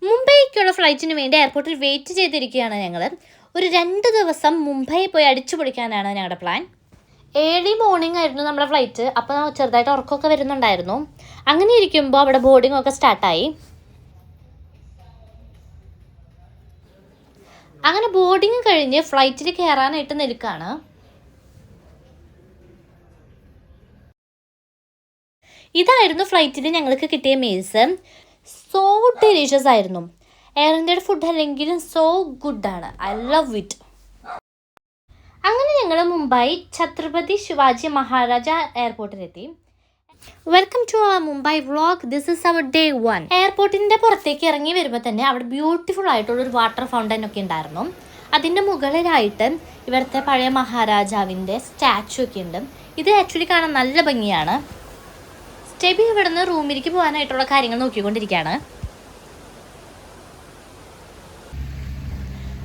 മുംബൈക്കുള്ള ഫ്ലൈറ്റിന് വേണ്ടി എയർപോർട്ടിൽ വെയിറ്റ് ചെയ്തിരിക്കുകയാണ് ഞങ്ങൾ. ഒരു 2 ദിവസം മുംബൈ പോയി അടിച്ചു പൊളിക്കാനാണ് ഞങ്ങളുടെ പ്ലാൻ. ഏർലി മോർണിംഗ് ആയിരുന്നു നമ്മുടെ ഫ്ലൈറ്റ്. അപ്പോൾ ചെറുതായിട്ട് ഉറക്കമൊക്കെ വരുന്നുണ്ടായിരുന്നു. അങ്ങനെ ഇരിക്കുമ്പോൾ അവിടെ ബോർഡിംഗ് ഒക്കെ സ്റ്റാർട്ടായി. അങ്ങനെ ബോർഡിങ് കഴിഞ്ഞ് ഫ്ലൈറ്റിൽ കയറാനായിട്ട് നിൽക്കുകയാണ്. ഇതായിരുന്നു ഫ്ലൈറ്റിൽ ഞങ്ങൾക്ക് കിട്ടിയ മീൽസ്. സോ ഡെലീഷ്യസ് ആയിരുന്നു. എയർ ഇന്ത്യയുടെ ഫുഡ് അല്ലെങ്കിലും സോ ഗുഡാണ്. I love it. അങ്ങനെ ഞങ്ങൾ മുംബൈ ഛത്രപതി ശിവാജി മഹാരാജ എയർപോർട്ടിലെത്തി. Welcome to our Mumbai vlog. This is our day 1. എയർപോർട്ടിൻ്റെ പുറത്തേക്ക് ഇറങ്ങി വരുമ്പോൾ തന്നെ അവിടെ ബ്യൂട്ടിഫുൾ ആയിട്ടുള്ളൊരു വാട്ടർ ഫൗണ്ടൻ ഒക്കെ ഉണ്ടായിരുന്നു. അതിൻ്റെ മുകളിലായിട്ട് ഇവിടുത്തെ പഴയ മഹാരാജാവിൻ്റെ സ്റ്റാച്ചു ഒക്കെ ഉണ്ട്. ഇത് ആക്ച്വലി കാണാൻ നല്ല ഭംഗിയാണ്. സ്റ്റെബി ഇവിടുന്ന് റൂമിലേക്ക് പോകാനായിട്ടുള്ള കാര്യങ്ങൾ നോക്കിക്കൊണ്ടിരിക്കുകയാണ്.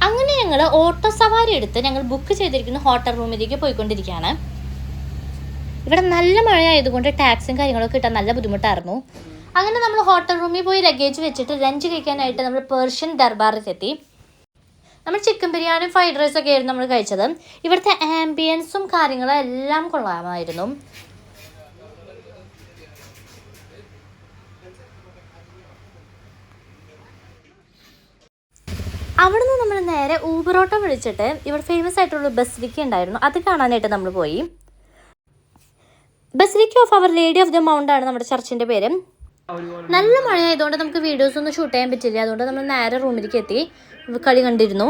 അങ്ങനെ ഞങ്ങൾ ഓട്ടോ സവാരി എടുത്ത് ഞങ്ങൾ ബുക്ക് ചെയ്തിരിക്കുന്ന ഹോട്ടൽ റൂമിലേക്ക് പോയിക്കൊണ്ടിരിക്കുകയാണ്. ഇവിടെ നല്ല മഴയായതുകൊണ്ട് ടാക്സിയും കാര്യങ്ങളൊക്കെ കിട്ടാൻ നല്ല ബുദ്ധിമുട്ടായിരുന്നു. അങ്ങനെ നമ്മൾ ഹോട്ടൽ റൂമിൽ പോയി ലഗേജ് വെച്ചിട്ട് ലഞ്ച് കഴിക്കാനായിട്ട് നമ്മൾ പേർഷ്യൻ ദർബാറിലെത്തി. നമ്മൾ ചിക്കൻ ബിരിയാണി ഫ്രൈഡ് റൈസൊക്കെ ആയിരുന്നു നമ്മൾ കഴിച്ചത്. ഇവിടുത്തെ ആംബിയൻസും കാര്യങ്ങളും എല്ലാം കൊള്ളാമായിരുന്നു. അവിടെ നിന്ന് നമ്മൾ നേരെ ഊബർ ഓട്ടോ വിളിച്ചിട്ട് ഇവിടെ ഫേമസ് ആയിട്ടുള്ള ബസിലിക്ക ഉണ്ടായിരുന്നു, അത് കാണാനായിട്ട് നമ്മൾ പോയി. Basilica of our lady of the mount ആണ് നമ്മുടെ ചർച്ചിൻ്റെ പേര്. നല്ല മഴയായതുകൊണ്ട് നമുക്ക് വീഡിയോസ് ഒന്നും ഷൂട്ട് ചെയ്യാൻ പറ്റില്ല. അതുകൊണ്ട് നമ്മൾ നേരെ റൂമിലേക്ക് എത്തി കളി കണ്ടിരുന്നു.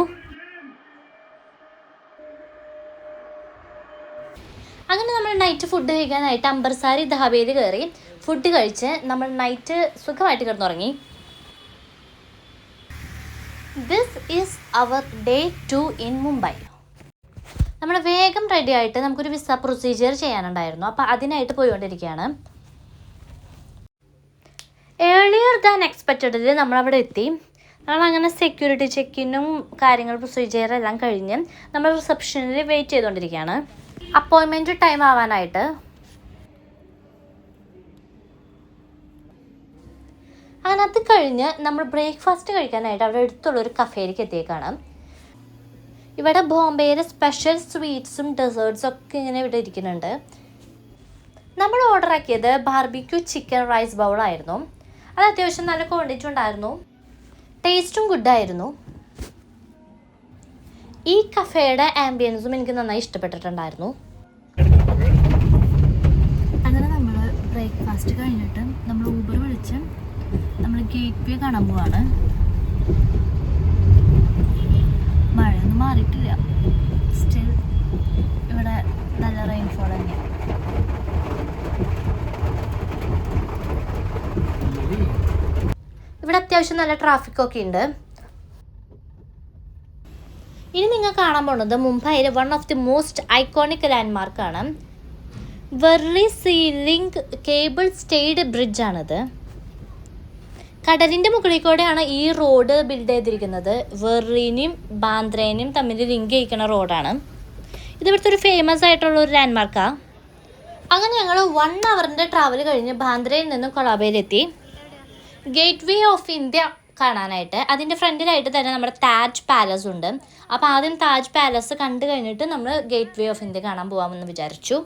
അങ്ങനെ നമ്മൾ നൈറ്റ് ഫുഡ് കഴിക്കാനായിട്ട് അംബർസാരി ധാബയിൽ കയറി ഫുഡ് കഴിച്ച് നമ്മൾ നൈറ്റ് സുഖമായിട്ട് കിടന്നുറങ്ങി. This is our day 2 in Mumbai. നമ്മൾ വേഗം റെഡി ആയിട്ട് നമുക്കൊരു വിസ പ്രൊസീജിയർ ചെയ്യാനുണ്ടായിരുന്നു. അപ്പോൾ അതിനായിട്ട് പോയിക്കൊണ്ടിരിക്കുകയാണ്. ഏർലിയർ ദാൻ എക്സ്പെക്റ്റഡിൽ നമ്മളവിടെ എത്തി. നമ്മളങ്ങനെ സെക്യൂരിറ്റി ചെക്കിനും കാര്യങ്ങൾ പ്രൊസീജിയറെല്ലാം കഴിഞ്ഞ് നമ്മൾ റിസപ്ഷനിൽ വെയിറ്റ് ചെയ്തുകൊണ്ടിരിക്കുകയാണ് അപ്പോയിൻമെൻറ്റ് ടൈം ആവാനായിട്ട്. അങ്ങനെ അത് കഴിഞ്ഞ് നമ്മൾ ബ്രേക്ക്ഫാസ്റ്റ് കഴിക്കാനായിട്ട് അവിടെ അടുത്തുള്ളൊരു കഫേയിലേക്ക് എത്തിയേക്കാണ്. ഇവിടെ ബോംബെയിലെ സ്പെഷ്യൽ സ്വീറ്റ്സും ഡെസേർട്ട്സും ഒക്കെ ഇങ്ങനെ ഇവിടെ ഇരിക്കുന്നുണ്ട്. നമ്മൾ ഓർഡർ ആക്കിയത് ബാർബിക്യൂ ചിക്കൻ റൈസ് ബൗളായിരുന്നു. അത് അത്യാവശ്യം നല്ല ക്വാണ്ടിറ്റി ഉണ്ടായിരുന്നു, ടേസ്റ്റും ഗുഡായിരുന്നു. ഈ കഫേയുടെ ആംബിയൻസും എനിക്ക് നന്നായി ഇഷ്ടപ്പെട്ടിട്ടുണ്ടായിരുന്നു. അങ്ങനെ നമ്മൾ ബ്രേക്ക്ഫാസ്റ്റ് കഴിഞ്ഞിട്ട് നമ്മൾ ഊബർ വിളിച്ച് നമ്മൾ ഗേറ്റ് വേ കാണാൻ പോവാണ്. മഴയൊന്നും മാറിയിട്ടില്ല, സ്റ്റിൽ ഇവിടെ നല്ല റെയിൻഫോൾ തന്നെയാണ്. ഇവിടെ അത്യാവശ്യം നല്ല ട്രാഫിക്കൊക്കെ ഉണ്ട്. ഇനി നിങ്ങൾ കാണാൻ പോകുന്നത് മുംബൈയിലെ one of the most iconic ലാൻഡ്മാർക്കാണ്. വെർലി സീലിംഗ് കേബിൾ സ്റ്റേഡ് ബ്രിഡ്ജാണിത്. കടലിൻ്റെ മുകളിൽ കൂടെയാണ് ഈ റോഡ് ബിൽഡ് ചെയ്തിരിക്കുന്നത്. വെർലിനെയും ബാന്ദ്രേനെയും തമ്മിൽ ലിങ്ക് ചെയ്യിക്കുന്ന റോഡാണ്. ഇതിവിടുത്തെ ഒരു ഫേമസ് ആയിട്ടുള്ള ഒരു ലാൻഡ്മാർക്കാണ്. അങ്ങനെ ഞങ്ങൾ 1 അവറിൻ്റെ ട്രാവൽ കഴിഞ്ഞ് ബാന്ദ്രയിൽ നിന്നും കൊളാബയിലെത്തി. ഗേറ്റ് വേ ഓഫ് ഇന്ത്യ കാണാനായിട്ട് അതിൻ്റെ ഫ്രണ്ടിലായിട്ട് തന്നെ നമ്മുടെ താജ് പാലസ് ഉണ്ട്. അപ്പോൾ ആദ്യം താജ് പാലസ് കണ്ടു കഴിഞ്ഞിട്ട് നമ്മൾ ഗേറ്റ് വേ ഓഫ് ഇന്ത്യ കാണാൻ പോകാമെന്ന് വിചാരിച്ചു.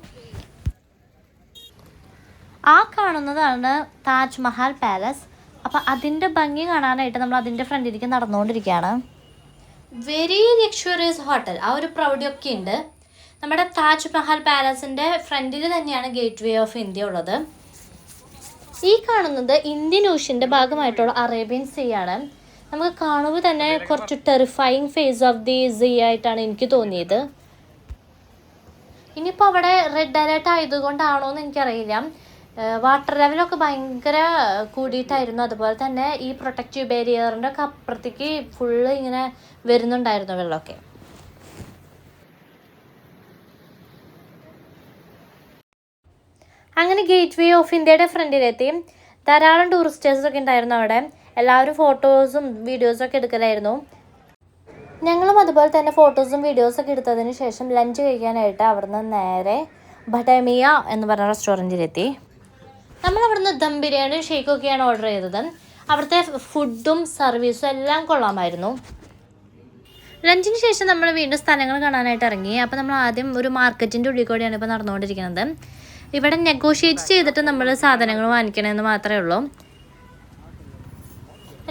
ആ കാണുന്നതാണ് താജ് മഹൽ പാലസ്. അപ്പോൾ അതിൻ്റെ ഭംഗി കാണാനായിട്ട് നമ്മൾ അതിൻ്റെ ഫ്രണ്ടിലേക്ക് നടന്നുകൊണ്ടിരിക്കുകയാണ്. വെരി ലക്ഷറിയസ് ഹോട്ടൽ, ആ ഒരു പ്രൗഢിയൊക്കെ ഉണ്ട്. നമ്മുടെ താജ് മഹൽ പാലസിൻ്റെ ഫ്രണ്ടിൽ തന്നെയാണ് ഗേറ്റ് വേ ഓഫ് ഇന്ത്യ ഉള്ളത്. ഈ കാണുന്നത് ഇന്ത്യൻ ഓഷ്യൻ്റെ ഭാഗമായിട്ടുള്ള അറേബ്യൻ സീ ആണ്. നമുക്ക് കാണുമ്പോൾ തന്നെ കുറച്ച് terrifying face of the see ആയിട്ടാണ് എനിക്ക് തോന്നിയത്. ഇനിയിപ്പോൾ അവിടെ റെഡ് അലേർട്ട് ആയതുകൊണ്ടാണോ എന്ന് എനിക്കറിയില്ല. വാട്ടർ ലെവലൊക്കെ ഭയങ്കര കൂടിയിട്ടായിരുന്നു. അതുപോലെ തന്നെ ഈ പ്രൊട്ടക്റ്റീവ് ബാരിയറിൻ്റെ ഒക്കെ അപ്പുറത്തേക്ക് ഫുള്ള് ഇങ്ങനെ വരുന്നുണ്ടായിരുന്നു വെള്ളമൊക്കെ. അങ്ങനെ ഗേറ്റ് വേ ഓഫ് ഇന്ത്യയുടെ ഫ്രണ്ടിലെത്തി. ധാരാളം ടൂറിസ്റ്റേഴ്സൊക്കെ ഉണ്ടായിരുന്നു അവിടെ. എല്ലാവരും ഫോട്ടോസും വീഡിയോസൊക്കെ എടുക്കലായിരുന്നു. ഞങ്ങളും അതുപോലെ തന്നെ ഫോട്ടോസും വീഡിയോസൊക്കെ എടുത്തതിന് ശേഷം ലഞ്ച് കഴിക്കാനായിട്ട് അവിടുന്ന് നേരെ ബഡമിയ എന്ന് പറഞ്ഞ റെസ്റ്റോറൻറ്റിലെത്തി. നമ്മൾ അവിടുന്ന് ദം ബിരിയാണി ഷേക്കൊക്കെയാണ് ഓർഡർ ചെയ്തത്. അവിടുത്തെ ഫുഡും സർവീസും എല്ലാം കൊള്ളാമായിരുന്നു. ലഞ്ചിന് ശേഷം നമ്മൾ വീണ്ടും സ്ഥലങ്ങൾ കാണാനായിട്ട് ഇറങ്ങി. അപ്പോൾ നമ്മൾ ആദ്യം ഒരു മാർക്കറ്റിൻ്റെ ഉള്ളിൽ കൂടെയാണ് ഇപ്പോൾ നടന്നുകൊണ്ടിരിക്കുന്നത്. ഇവിടെ നെഗോഷിയേറ്റ് ചെയ്തിട്ട് നമ്മൾ സാധനങ്ങൾ വാങ്ങിക്കണമെന്ന് മാത്രമേ ഉള്ളൂ.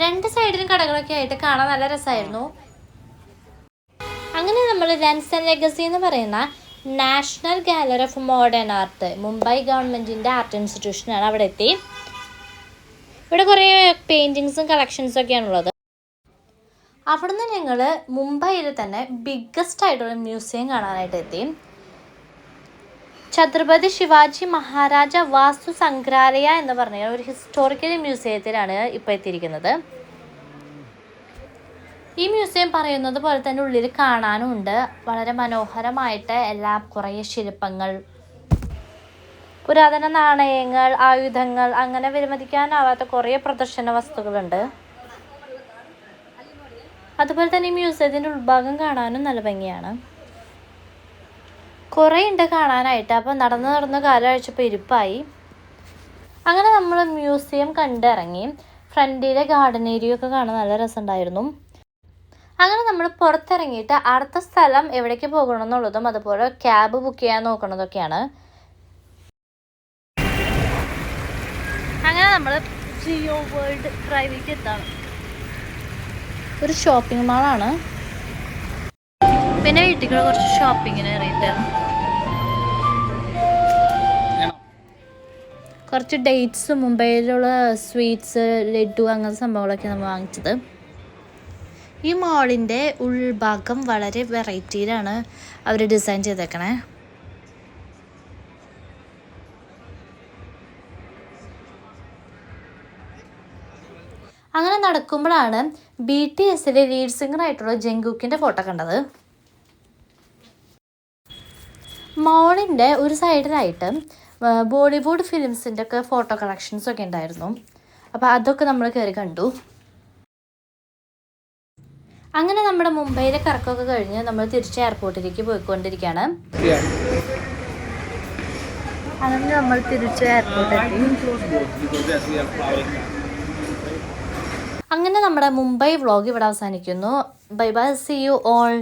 2 സൈഡിലും കടകളൊക്കെ ആയിട്ട് കാണാൻ നല്ല രസമായിരുന്നു. അങ്ങനെ നമ്മൾ ലെൻസ് ആൻഡ് ലെഗസി എന്ന് പറയുന്ന national gallery of modern art, Mumbai ഗവൺമെൻറ്റിൻ്റെ ആർട്ട് ഇൻസ്റ്റിറ്റ്യൂഷനാണ്. അവിടെ എത്തി. ഇവിടെ കുറേ പെയിൻറ്റിങ്സും കളക്ഷൻസും ഒക്കെയാണുള്ളത്. അവിടുന്ന് ഞങ്ങൾ മുംബൈയിൽ തന്നെ ബിഗ്ഗസ്റ്റ് ആയിട്ടുള്ള മ്യൂസിയം കാണാനായിട്ട് എത്തി. ഛത്രപതി ശിവാജി മഹാരാജ വാസ്തു സംഗ്രഹാലയ എന്ന് പറഞ്ഞ ഒരു ഹിസ്റ്റോറിക്കൽ മ്യൂസിയത്തിലാണ് ഇപ്പോൾ എത്തിയിരിക്കുന്നത്. ഈ മ്യൂസിയം പറയുന്നത് പോലെ തന്നെ ഉള്ളിൽ കാണാനുമുണ്ട്. വളരെ മനോഹരമായിട്ട് കുറേ ശില്പങ്ങൾ, പുരാതന നാണയങ്ങൾ, ആയുധങ്ങൾ, അങ്ങനെ വിലമതിക്കാനാവാത്ത കുറേ പ്രദർശന വസ്തുക്കളുണ്ട്. അതുപോലെ തന്നെ ഈ മ്യൂസിയത്തിൻ്റെ ഉൾഭാഗം കാണാനും നല്ല ഭംഗിയാണ്. കുറേ ഉണ്ട് കാണാനായിട്ട്. അപ്പോൾ നടന്ന് കാലഴിച്ചപ്പോൾ ഇരിപ്പായി. അങ്ങനെ നമ്മൾ മ്യൂസിയം കണ്ടിറങ്ങി. ഫ്രണ്ടിലെ ഗാർഡൻ ഏരിയ ഒക്കെ കാണാൻ നല്ല രസമുണ്ടായിരുന്നു. അങ്ങനെ നമ്മൾ പുറത്തിറങ്ങിയിട്ട് അടുത്ത സ്ഥലം എവിടേക്ക് പോകണമെന്നുള്ളതും അതുപോലെ ക്യാബ് ബുക്ക് ചെയ്യാൻ നോക്കണതൊക്കെയാണ്. അങ്ങനെ നമ്മൾ ജിയോ വേൾഡ് ഡ്രൈവിലേക്ക് എത്താണ്. ഒരു ഷോപ്പിംഗ് മാളാണ്. പിന്നെ വീട്ടിൽ കുറച്ച് ഷോപ്പിങ്ങിന് ഇറങ്ങിയിട്ടാണ്. കുറച്ച് ഡേറ്റ്സ്, മുംബൈയിലുള്ള സ്വീറ്റ്സ്, ലഡു, അങ്ങനത്തെ സംഭവങ്ങളൊക്കെ നമ്മൾ വാങ്ങിച്ചത്. ഈ മാളിൻ്റെ ഉൾഭാഗം വളരെ വെറൈറ്റിയിലാണ് അവർ ഡിസൈൻ ചെയ്തേക്കണേ. അങ്ങനെ നടക്കുമ്പോഴാണ് BTSലെ ലീഡ് സിംഗർ ആയിട്ടുള്ള ജങ്കുക്കിൻ്റെ ഫോട്ടോ കണ്ടത്. മാളിൻ്റെ ഒരു സൈഡിലായിട്ട് ബോളിവുഡ് ഫിലിംസിൻ്റെ ഒക്കെ ഫോട്ടോ കളക്ഷൻസൊക്കെ ഉണ്ടായിരുന്നു. അപ്പോൾ അതൊക്കെ നമ്മൾ കയറി കണ്ടു. അങ്ങനെ നമ്മുടെ മുംബൈയിലെ കറക്കമൊക്കെ കഴിഞ്ഞ് നമ്മൾ തിരിച്ച് എയർപോർട്ടിലേക്ക് പോയിക്കൊണ്ടിരിക്കുകയാണ്. അങ്ങനെ നമ്മൾ തിരിച്ച് എയർപോർട്ടിലെത്തി. അങ്ങനെ നമ്മുടെ മുംബൈ വ്ളോഗ് ഇവിടെ അവസാനിക്കുന്നു. Bye bye, see you all.